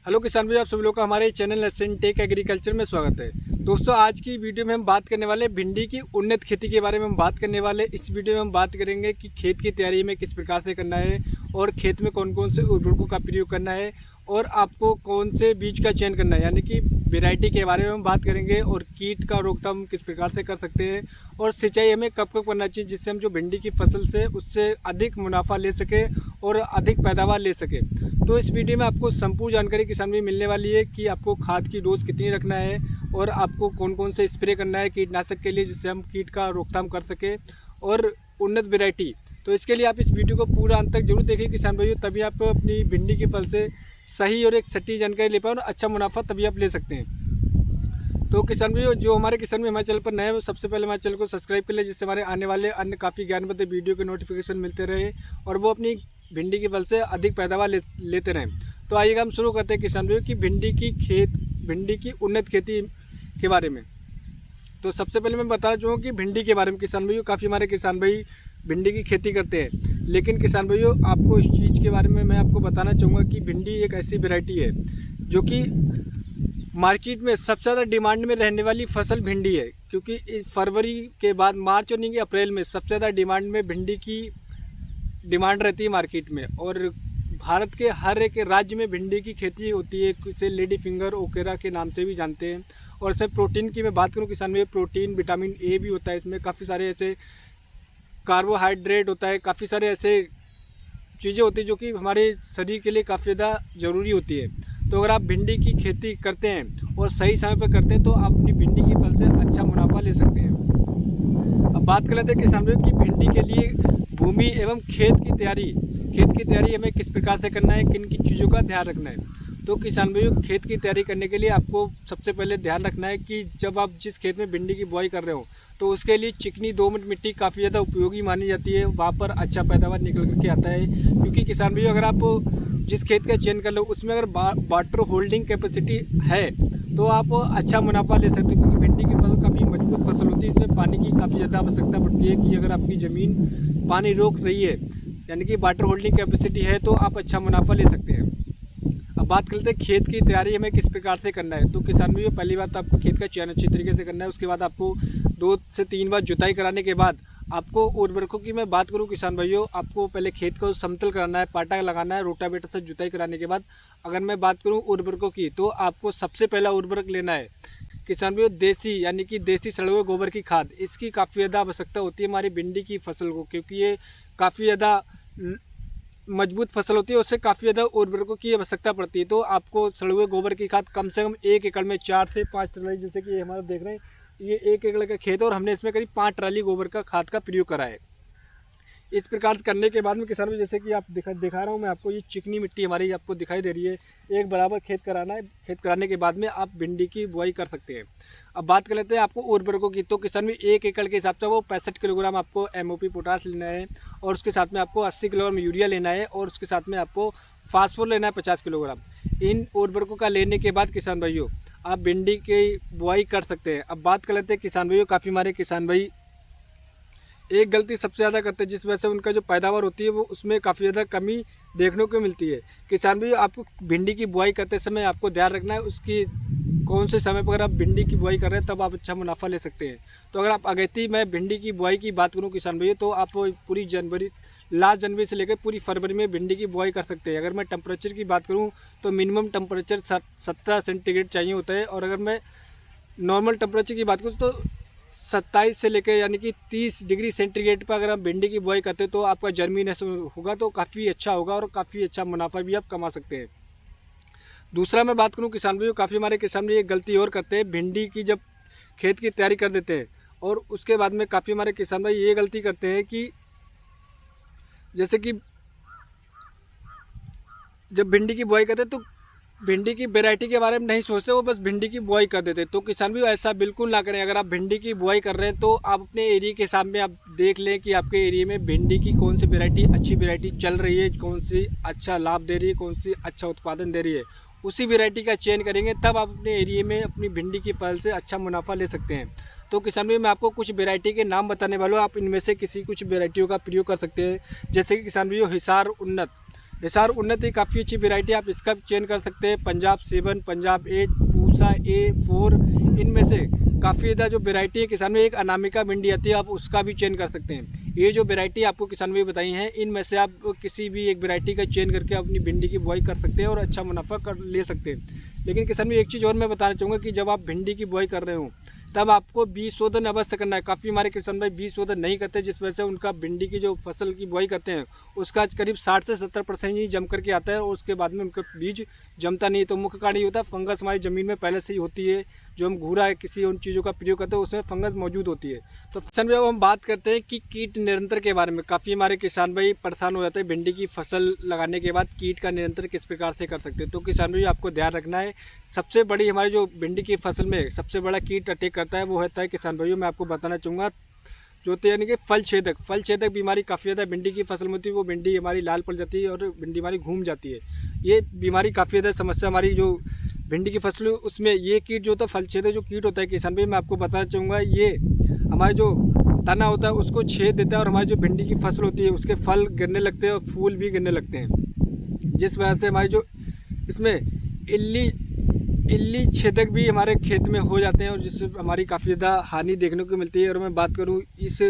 Hello किसान भाई, आप सभी लोग का हमारे चैनल एसएन टेक एग्रीकल्चर में स्वागत है। दोस्तों, आज की वीडियो में हम बात करने वाले भिंडी की उन्नत खेती के बारे में हम बात करने वाले। इस वीडियो में हम बात करेंगे कि खेत की तैयारी में किस प्रकार से करना है और खेत में कौन कौन से उर्वरकों का प्रयोग करना है और आपको कौन से बीज का चयन करना है, यानी कि वैरायटी के बारे में हम बात करेंगे। और कीट का रोकथाम किस प्रकार से कर सकते हैं और सिंचाई हमें कब कब करना चाहिए, जिससे हम जो भिंडी की फसल से उससे अधिक मुनाफा ले सके और अधिक पैदावार ले सके। तो इस वीडियो में आपको संपूर्ण जानकारी किसान भी मिलने वाली है कि आपको खाद की डोज कितनी रखना है और आपको कौन कौन से स्प्रे करना है कीटनाशक के लिए, जिससे हम कीट का रोकथाम कर सके और उन्नत वैरायटी। तो इसके लिए आप इस वीडियो को पूरा अंत तक जरूर देखिए किसान भाइयों, तभी आप अपनी भिंडी की फसल से सही और एक सटीक जानकारी ले पाए और अच्छा मुनाफा तभी आप ले सकते हैं। तो किसान भाइयों, जो हमारे किसान भी हमारे चैनल पर नए हैं वो सबसे पहले हमारे चैनल को सब्सक्राइब कर ले, जिससे हमारे आने वाले अन्य काफ़ी ज्ञानवर्धक वीडियो के नोटिफिकेशन मिलते रहे और वो अपनी भिंडी की फसल से अधिक पैदावार लेते रहें। तो आइएगा हम शुरू करते हैं किसान भाइयों की भिंडी की उन्नत खेती के बारे में। तो सबसे पहले मैं बताना चाहूँगा कि भिंडी के बारे में किसान भाइयों, काफ़ी हमारे किसान भाई भिंडी की खेती करते हैं, लेकिन किसान भाइयों आपको इस चीज़ के बारे में मैं आपको बताना चाहूँगा कि भिंडी एक ऐसी वैरायटी है जो कि मार्केट में सबसे ज़्यादा डिमांड में रहने वाली फसल भिंडी है, क्योंकि इस फरवरी के बाद मार्च और नहीं कि अप्रैल में सबसे ज़्यादा डिमांड में भिंडी की डिमांड रहती है मार्केट में। और भारत के हर एक राज्य में भिंडी की खेती होती है, इसे लेडी फिंगर ओकेरा के नाम से भी जानते हैं। और इसमें प्रोटीन की मैं बात करूं किसान में, प्रोटीन विटामिन ए भी होता है इसमें, काफ़ी सारे ऐसे कार्बोहाइड्रेट होता है, काफ़ी सारे ऐसे चीज़ें होती हैं जो कि हमारे शरीर के लिए काफ़ी ज़्यादा ज़रूरी होती है। तो अगर आप भिंडी की खेती करते हैं और सही समय पर करते हैं तो आप अपनी भिंडी की फसल से अच्छा मुनाफा ले सकते हैं। अब बात कर लेते हैं किसान भाइयों की भिंडी के लिए भूमि एवं खेत की तैयारी हमें किस प्रकार से करना है, किन किन चीज़ों का ध्यान रखना है। तो किसान भाइयों, खेत की तैयारी करने के लिए आपको सबसे पहले ध्यान रखना है कि जब आप जिस खेत में भिंडी की बुआई कर रहे हो तो उसके लिए चिकनी दोमट मिट्टी काफ़ी ज़्यादा उपयोगी मानी जाती है, वहाँ पर अच्छा पैदावार निकल करके आता है। क्योंकि किसान भाइयों, अगर आप जिस खेत का चयन कर लो उसमें अगर वाटर होल्डिंग कैपेसिटी है तो आप अच्छा मुनाफा ले सकते हो, क्योंकि भिंडी की फसल काफ़ी मजबूत फसल होती है, इसमें पानी की काफ़ी ज़्यादा आवश्यकता पड़ती है कि अगर आपकी ज़मीन पानी रोक रही है यानी कि वाटर होल्डिंग कैपेसिटी है तो आप अच्छा मुनाफा ले सकते हैं। अब बात करते हैं खेत की तैयारी हमें किस प्रकार से करना है। तो किसान भाइयों, पहली बात आपको खेत का चयन अच्छी तरीके से करना है, उसके बाद आपको 2 से 3 बार जुताई कराने के बाद आपको उर्वरकों की मैं बात करूं किसान भाइयों, आपको पहले खेत को समतल कराना है, पाटा लगाना है, रोटावेटर से जुताई कराने के बाद अगर मैं बात करूं उर्वरकों की तो आपको सबसे पहला उर्वरक लेना है किसान भाइयों देसी, यानी कि देसी सड़े हुए गोबर की खाद। इसकी काफ़ी ज़्यादा आवश्यकता होती है हमारी भिंडी की फसल को, क्योंकि ये काफ़ी ज़्यादा मजबूत फसल होती है, उससे काफ़ी ज़्यादा उर्वरकों की आवश्यकता पड़ती है। तो आपको सड़े हुए गोबर की खाद कम से कम 1 एकड़ में 4 से 5 ट्राली, जैसे कि ये हमारा देख रहे हैं ये 1 एकड़ का खेत है और हमने इसमें करीब 5 ट्राली गोबर का खाद का प्रयोग करा है। इस प्रकार करने के बाद में किसान भाई, जैसे कि आप दिखा रहा हूँ मैं आपको, ये चिकनी मिट्टी हमारी आपको दिखाई दे रही है, एक बराबर खेत कराना है। खेत कराने के बाद में आप भिंडी की बुआई कर सकते हैं। अब बात कर लेते हैं आपको उर्वरकों की। तो किसान भाई 1 एकड़ के हिसाब से वो 65 किलोग्राम आपको MOP पोटास लेना है और उसके साथ में आपको 80 किलोग्राम यूरिया लेना है और उसके साथ में आपको फास्फोर लेना है 50 किलोग्राम। इन उर्वरकों का लेने के बाद किसान भाइयों आप भिंडी की बुआई कर सकते हैं। अब बात कर लेते हैं किसान भाइयों, काफ़ी हमारे किसान भाई एक गलती सबसे ज़्यादा करते हैं जिस वजह से उनका जो पैदावार होती है वो उसमें काफ़ी ज़्यादा कमी देखने को मिलती है। किसान भाई, आपको भिंडी की बुआई करते समय आपको ध्यान रखना है उसकी कौन से समय पर अगर आप भिंडी की बुआई कर रहे हैं तब आप अच्छा मुनाफा ले सकते हैं। तो अगर आप अगेती मैं भिंडी की बुआई की बात करूं किसान भाई, तो आप पूरी लास्ट जनवरी से लेकर पूरी फरवरी में भिंडी की बुआई कर सकते हैं। अगर मैं टेम्परेचर की बात करूँ तो मिनिमम टेम्परेचर 17 सेंटीग्रेड चाहिए होता है, और अगर मैं नॉर्मल टेम्परेचर की बात करूँ तो 27 से लेकर यानी कि 30 डिग्री सेंटीग्रेड पर अगर आप भिंडी की बुआई करते हैं तो आपका जर्मिनेशन होगा तो काफ़ी अच्छा होगा और काफ़ी अच्छा मुनाफा भी आप कमा सकते हैं। दूसरा मैं बात करूं किसान भाइयों, काफ़ी हमारे किसान भाई एक गलती और करते हैं, भिंडी की जब खेत की तैयारी कर देते हैं और उसके बाद में काफ़ी हमारे किसान भाई ये गलती करते हैं कि जैसे कि जब भिंडी की बुआई करते हैं तो भिंडी की वैरायटी के बारे में नहीं सोचते, वो बस भिंडी की बुआई कर देते। तो किसान भी ऐसा बिल्कुल ना करें। अगर आप भिंडी की बुआई कर रहे हैं तो आप अपने एरिया के हिसाब में आप देख लें कि आपके एरिया में भिंडी की कौन सी वैरायटी अच्छी वैरायटी चल रही है, कौन सी अच्छा लाभ दे रही है, कौन सी अच्छा उत्पादन दे रही है, उसी वैरायटी का चयन करेंगे तब आप अपने एरिया में अपनी भिंडी की फसल से अच्छा मुनाफा ले सकते हैं। तो किसान भाई, मैं आपको कुछ वैरायटी के नाम बताने वाला हूँ, आप इनमें से किसी कुछ वैरायटियों का प्रयोग कर सकते हैं। जैसे कि किसान भाइयों हिसार उन्नत, हिसार उन्नत ही काफ़ी अच्छी वेराइटी, आप इसका भी चयन कर सकते हैं। पंजाब 7, पंजाब 8, पूसा A4, इनमें से काफ़ी ज़्यादा जो वेराइटी है किसान में, एक अनामिका भिंडी आती है, आप उसका भी चयन कर सकते हैं। ये जो वेराइटी आपको किसान भाई बताई हैं, इनमें से आप किसी भी एक वेराइटी का चयन करके अपनी भिंडी की बुआई कर सकते हैं और अच्छा मुनाफा कर ले सकते हैं। लेकिन किसान भाई एक चीज़ और मैं बताना चाहूँगा कि जब आप भिंडी की बुआई कर रहे हो तब आपको बीज शोधन अवश्य करना है। काफ़ी हमारे किसान भाई बीज शोधन नहीं करते, जिस वजह से उनका भिंडी की जो फसल की बुआई करते हैं उसका करीब 60 से 70% ही जम करके आता है और उसके बाद में उनका बीज जमता नहीं है। तो मुख्य कारण ये होता है फंगस हमारी ज़मीन में पहले से ही होती है। जो हम घूरा है किसी उन चीज़ों का प्रयोग करते हैं उसमें फंगस मौजूद होती है। तो किसान भाई अब हम बात करते हैं कि कीट नियंत्रण के बारे में। काफ़ी हमारे किसान भाई परेशान हो जाते हैं भिंडी की फसल लगाने के बाद, कीट का नियंत्रण किस प्रकार से कर सकते हैं। तो किसान भाई आपको ध्यान रखना है, सबसे बड़ी हमारी जो भिंडी की फसल में सबसे बड़ा कीट अटैक करता है वो होता है किसान भाइयों, मैं आपको बताना चाहूँगा, जो होते यानी कि फल छेदक बीमारी काफ़ी ज़्यादा भिंडी की फसल में होती है। वो भिंडी हमारी लाल पड़ जाती है और भिंडी हमारी घूम जाती है। ये बीमारी काफ़ी ज़्यादा समस्या हमारी जो भिंडी की फसल, उसमें ये कीट जो होता है फल छेदक जो कीट होता है किसान भाई, मैं आपको बताना चाहूँगा, ये हमारे जो तना होता है उसको छेद देता है और हमारी जो भिंडी की फसल होती है उसके फल गिरने लगते हैं और फूल भी गिरने लगते हैं, जिस वजह से हमारी जो इसमें इल्ली छेदक भी हमारे खेत में हो जाते हैं और जिससे हमारी काफ़ी ज़्यादा हानि देखने को मिलती है। और मैं बात करूं इस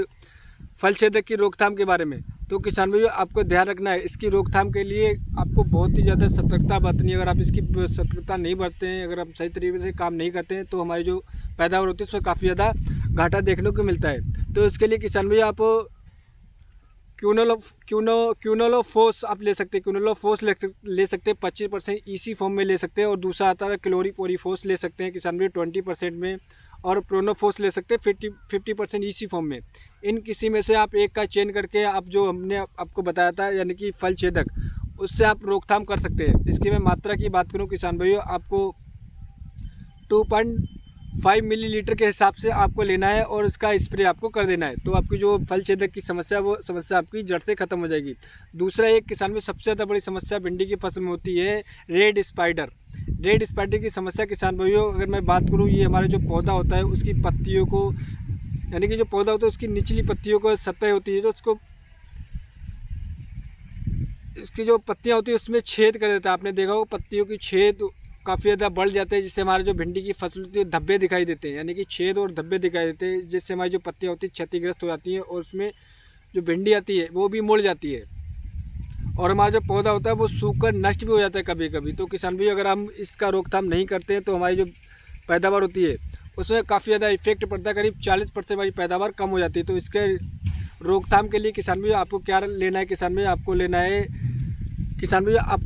फल छेदक की रोकथाम के बारे में, तो किसान भाइयों आपको ध्यान रखना है, इसकी रोकथाम के लिए आपको बहुत ही ज़्यादा सतर्कता बरतनी है। अगर आप इसकी सतर्कता नहीं बरतते हैं, अगर आप सही तरीके से काम नहीं करते हैं, तो हमारी जो पैदावार होती है उसमें काफ़ी ज़्यादा घाटा देखने को मिलता है। तो इसके लिए किसान भैया आप क्यूनोलोफोस आप ले सकते हैं, क्यूनोलोफोस ले सकते हैं 25% ईसी फॉर्म में ले सकते हैं। और दूसरा आता है क्लोरीपोरीफोस ले सकते हैं किसान भैया 20% में, और प्रोनोफोस ले सकते हैं 50% ईसी फॉर्म में। इन किसी में से आप एक का चयन करके आप जो हमने आपको बताया था यानी कि फल छेदक, उससे आप रोकथाम कर सकते हैं। इसकी मैं मात्रा की बात करूं किसान भाइयों, आपको 2.5 मिलीलीटर के हिसाब से आपको लेना है और इसका स्प्रे आपको कर देना है। तो आपकी जो फल छेदक की समस्या, वो समस्या आपकी जड़ से ख़त्म हो जाएगी। दूसरा एक किसान में सबसे ज़्यादा बड़ी समस्या भिंडी की फसल में होती है रेड स्पाइडर की समस्या किसान भाइयों। अगर मैं बात करूँ, ये हमारा जो पौधा होता है उसकी पत्तियों को, यानी कि जो पौधा होता है उसकी निचली पत्तियों को सतह होती है, तो उसको इसकी जो पत्तियाँ होती है उसमें छेद कर देता है। आपने देखा हो पत्तियों की छेद काफ़ी ज़्यादा बढ़ जाते हैं, जिससे हमारे जो भिंडी की फसल होती है धब्बे दिखाई देते हैं, यानी कि छेद और धब्बे दिखाई देते हैं, जिससे हमारी जो पत्तियाँ होती है क्षतिग्रस्त हो जाती हैं और उसमें जो भिंडी आती है वो भी मुड़ जाती है और हमारा जो पौधा होता है वो सूखकर नष्ट भी हो जाता है कभी कभी। तो किसान भाई अगर हम इसका रोकथाम नहीं करते हैं तो हमारी जो पैदावार होती है उसमें काफ़ी ज़्यादा इफेक्ट पड़ता है, करीब 40% हमारी पैदावार कम हो जाती है। तो इसके रोकथाम के लिए किसान भाई आपको क्या लेना है, किसान भाई आपको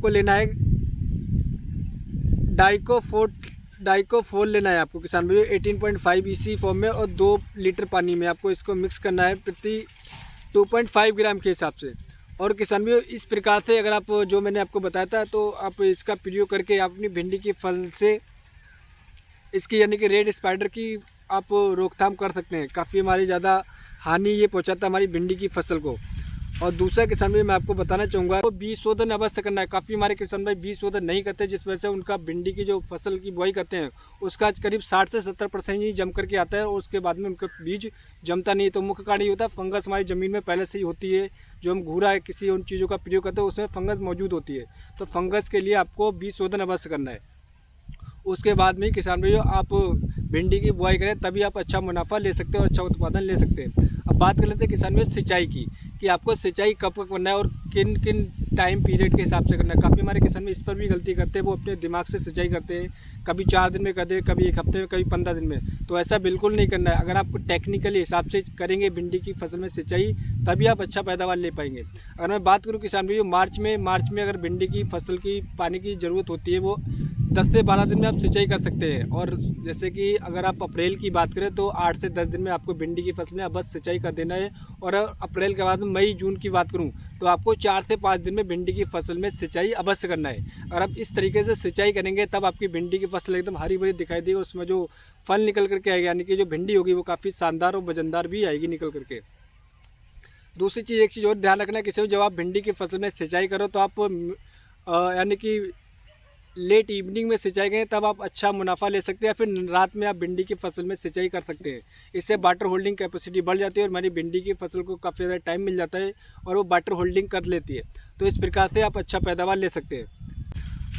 लेना है डाइकोफोल लेना है आपको किसान भाई 18.5 ईसी फॉर्म में और 2 लीटर पानी में आपको इसको मिक्स करना है प्रति 2.5 ग्राम के हिसाब से। और किसान भाई इस प्रकार से अगर आप जो मैंने आपको बताया था, तो आप इसका प्रयोग करके आप अपनी भिंडी की फसल से इसकी यानी कि रेड स्पाइडर की आप रोकथाम कर सकते हैं। काफ़ी हमारी ज़्यादा हानि ये पहुंचाता है हमारी भिंडी की फसल को। और दूसरा किसान भाई मैं आपको बताना चाहूँगा, तो बीज शोधन अवश्य करना है। काफ़ी हमारे किसान भाई बीज शोधन नहीं करते, जिस वजह से उनका भिंडी की जो फसल की बुआई करते हैं उसका करीब 60 से 70% ही जम करके आता है और उसके बाद में उनका बीज जमता नहीं है। तो मुख्य कारण ये होता है फंगस हमारी ज़मीन में पहले से ही होती है। जो हम घूरा है किसी उन चीज़ों का प्रयोग करते हैं उसमें फंगस मौजूद होती है। तो फंगस के लिए आपको बीज शोधन अवश्य करना है। उसके बाद में किसान भाइयों आप भिंडी की बुआई करें, तभी आप अच्छा मुनाफा ले सकते हैं और अच्छा उत्पादन ले सकते हैं। अब बात कर लेते हैं किसान भाई सिंचाई की, कि आपको सिंचाई कब कब करना है और किन किन टाइम पीरियड के हिसाब से करना है। काफ़ी हमारे किसान भाई इस पर भी गलती करते हैं, वो अपने दिमाग से सिंचाई करते हैं, कभी 4 दिन में कर दे, कभी 1 हफ्ते में, कभी 15 दिन में। तो ऐसा बिल्कुल नहीं करना है। अगर आप टेक्निकली हिसाब से करेंगे भिंडी की फसल में सिंचाई, तभी आप अच्छा पैदावार ले पाएंगे। अगर मैं बात करूँ किसान भाई मार्च में अगर भिंडी की फसल की पानी की ज़रूरत होती है, वो 10 से 12 दिन में आप सिंचाई कर सकते हैं। और जैसे कि अगर आप अप्रैल की बात करें तो 8 से 10 दिन में आपको भिंडी की फसल में बस सिंचाई कर देना है। और अप्रैल के बाद मई जून की बात करूं तो आपको 4 से 5 दिन में भिंडी की फसल में सिंचाई अवश्य करना है। अगर आप इस तरीके से सिंचाई करेंगे तब आपकी भिंडी की फसल एकदम हरी भरी दिखाई देगी, उसमें जो फल निकल करके आएगा, यानी कि जो भिंडी होगी वो काफ़ी शानदार और वजनदार भी आएगी निकल करके। दूसरी चीज़, एक चीज़ और ध्यान रखना है कि जब आप भिंडी की फसल में सिंचाई करो तो आप यानी कि लेट इवनिंग में सिंचाई करें तब आप अच्छा मुनाफा ले सकते हैं, या फिर रात में आप भिंडी की फसल में सिंचाई कर सकते हैं। इससे वाटर होल्डिंग कैपेसिटी बढ़ जाती है और हमारी भिंडी की फसल को काफ़ी ज़्यादा टाइम मिल जाता है और वो वाटर होल्डिंग कर लेती है। तो इस प्रकार से आप अच्छा पैदावार ले सकते हैं।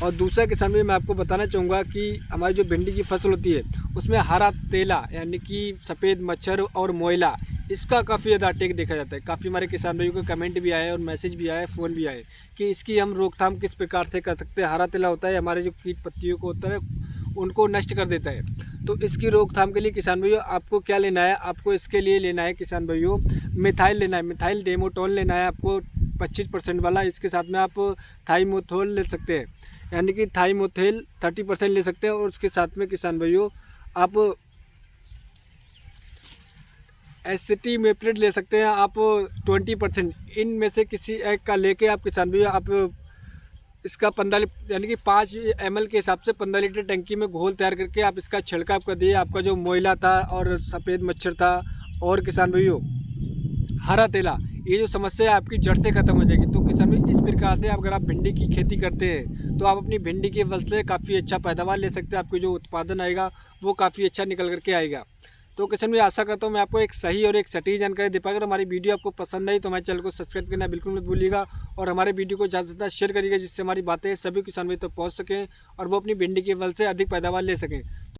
और दूसरा किसान भी मैं आपको बताना चाहूँगा कि हमारी जो भिंडी की फसल होती है उसमें हरा तेला यानी कि सफ़ेद मच्छर और मोयला, इसका काफ़ी ज़्यादा अटैक देखा जाता है। काफ़ी हमारे किसान भाइयों को कमेंट भी आए और मैसेज भी आए, फ़ोन भी आए कि इसकी हम रोकथाम किस प्रकार से कर सकते हैं। हरा तेला होता है हमारे जो कीट पत्तियों को होता है उनको नष्ट कर देता है। तो इसकी रोकथाम के लिए किसान भाइयों आपको क्या लेना है, आपको इसके लिए लेना है किसान भाइयों मिथाइल लेना है, मिथाइल डेमोटोन लेना है आपको 25% वाला। इसके साथ में आप थाइमोथोल ले सकते हैं, यानी कि थाइमोथेल 30% ले सकते हैं। और उसके साथ में किसान भाइयों आप एसिटिमेप्रिड ले सकते हैं आप 20%। इनमें से किसी एक का लेके आप किसान भैया आप इसका 15 यानी कि 5 ml के हिसाब से 15 लीटर टंकी में घोल तैयार करके आप इसका छिड़काव कर दिए। आपका जो मोयला था और सफ़ेद मच्छर था और किसान भैया हरा तेला, ये जो समस्या है आपकी जड़ से ख़त्म हो जाएगी। तो किसान भाई इस प्रकार से अगर आप भिंडी की खेती करते हैं तो आप अपनी भिंडी की फसल से काफ़ी अच्छा पैदावार ले सकते हैं। आपको जो उत्पादन आएगा वो काफ़ी अच्छा निकल करके आएगा। तो किसान भाई आशा करता हूँ मैं आपको एक सही और एक सटीक जानकारी दे पाऊंगा। अगर हमारी वीडियो आपको पसंद आई तो हमारे चैनल को सब्सक्राइब करना बिल्कुल मत भूलिएगा और हमारे वीडियो को ज़्यादा से ज़्यादा शेयर करिएगा, जिससे हमारी बातें सभी किसान भाई तक पहुँच सकें और वो अपनी भिंडी की फसल से अधिक पैदावार ले सकें।